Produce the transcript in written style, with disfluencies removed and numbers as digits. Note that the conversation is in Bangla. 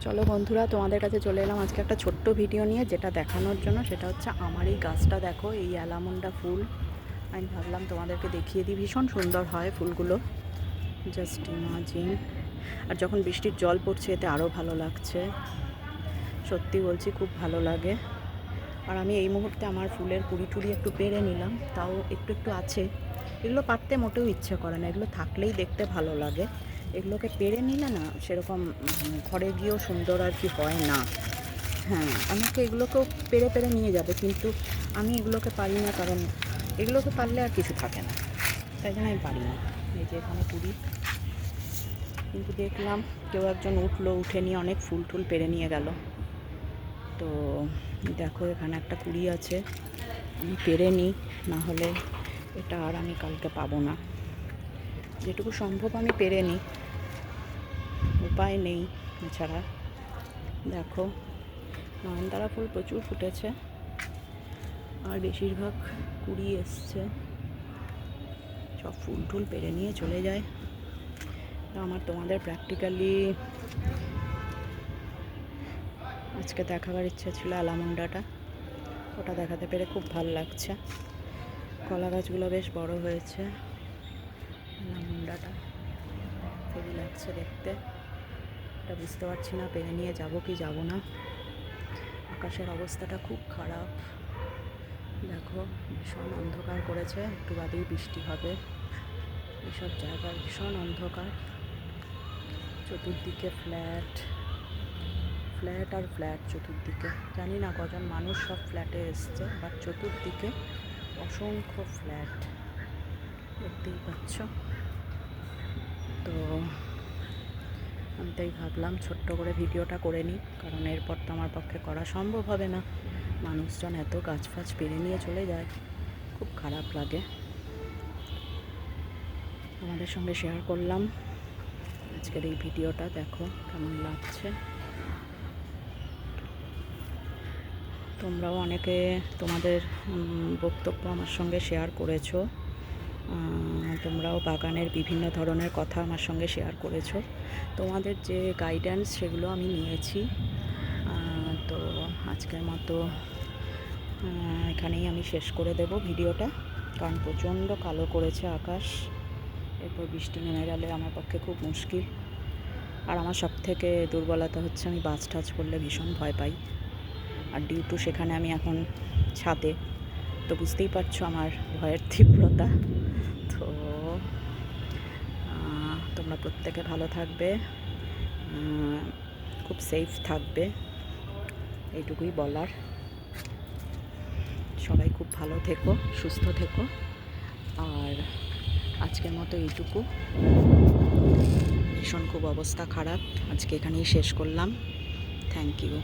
চলো বন্ধুরা, তোমাদের কাছে চলে এলাম আজকে একটা ছোট্ট ভিডিও নিয়ে, যেটা দেখানোর জন্য। সেটা হচ্ছে আমার এই গাছটা দেখো, এই অ্যালামন্ডা ফুল। আমি ভাবলাম তোমাদেরকে দেখিয়ে দিই, ভীষণ সুন্দর হয় ফুলগুলো, জাস্ট ইমাজিন। আর যখন বৃষ্টির জল পড়ছে এতে আরও ভালো লাগছে, সত্যি বলছি খুব ভালো লাগে। আর আমি এই মুহূর্তে আমার ফুলের কুড়ি টুড়ি একটু পেরে নিলাম, তাও একটু একটু আছে। এগুলো পাততে মোটেও ইচ্ছে করে না, এগুলো থাকলেই দেখতে ভালো লাগে। এগুলোকে পেরে নিলে না সেরকম ঘরে গিয়েও সুন্দর আর কি হয় না। হ্যাঁ, অনেকে এগুলোকেও পেরে পেরে নিয়ে যাবে, কিন্তু আমি এগুলোকে পারি না, কারণ এগুলোকে পারলে আর কিছু থাকে না, তাই জন্য আমি পারি না। এই যে এখানে কুড়ি, কিন্তু দেখলাম কেউ একজন উঠলো, উঠে নিয়ে অনেক ফুল টুল পেরে নিয়ে গেল। তো দেখো এখানে একটা কুড়ি আছে, আমি পেরে নিই, না হলে এটা আর আমি কালকে পাবো না। যেটুকু সম্ভব আমি পেরে নিই, উপায় নেই এছাড়া। দেখো নয়নতারা ফুল প্রচুর ফুটেছে, আর বেশিরভাগ কুড়ি এসছে, সব ফুল টুল পেরে নিয়ে চলে যায়। তো আমার তোমাদের প্র্যাকটিক্যালি আজকে দেখাবার ইচ্ছা ছিল অ্যালামন্ডাটা, ওটা দেখাতে পেরে খুব ভালো লাগছে। কলা গাছগুলো বেশ বড় হয়েছে, অ্যালামন্ডাটা খুবই লাগছে দেখতে। এটা বুঝতে পারছি না পেরে নিয়ে যাব কি যাব না। আকাশের অবস্থাটা খুব খারাপ, দেখো ভীষণ অন্ধকার করেছে, একটু বাদেই বৃষ্টি হবে। এসব জায়গায় ভীষণ অন্ধকার, চতুর্দিকে ফ্ল্যাট ফ্ল্যাট আর ফ্ল্যাট। চতুর্দিকে জানি না কজন মানুষ সব ফ্ল্যাটে এসছে, বাট চতুর্দিকে অসংখ্য ফ্ল্যাট, দেখতেই পাচ্ছ। তো আমি তাই ভাবলাম ছোট্ট করে ভিডিওটা করে নিই, কারণ এরপর তো আমার পক্ষে করা সম্ভব হবে না। মানুষজন এত গাছ ফাছ পেরে নিয়ে চলে যায়, খুব খারাপ লাগে। আমাদের সঙ্গে শেয়ার করলাম আজকের এই ভিডিওটা, দেখো কেমন লাগছে। তোমরাও অনেকে তোমাদের বক্তব্য আমার সঙ্গে শেয়ার করেছো, তোমরাও বাগানের বিভিন্ন ধরনের কথা আমার সঙ্গে শেয়ার করেছো। তোমাদের যে গাইডেন্স সেগুলো আমি নিয়েছি। তো আজকের মতো এখানেই আমি শেষ করে দেব ভিডিওটা, কারণ প্রচণ্ড কালো করেছে আকাশ। এরপর বৃষ্টি নেমে গেলে আমার পক্ষে খুব মুশকিল। আর আমার সবথেকে দুর্বলতা হচ্ছে আমি বাজ টাজ করলে ভীষণ ভয় পাই। আর ডিউ টু সেখানে আমি এখন ছাদে, তো বুঝতেই পারছো আমার ভয়ের তীব্রতা। তো তোমরা প্রত্যেকে ভালো থাকবে, খুব সেফ থাকবে, এইটুকুই বলার। সবাই খুব ভালো থেকো, সুস্থ থেকো। আর আজকের মতো এইটুকু, ভীষণ খুব অবস্থা খারাপ, আজকে এখানেই শেষ করলাম। Thank you.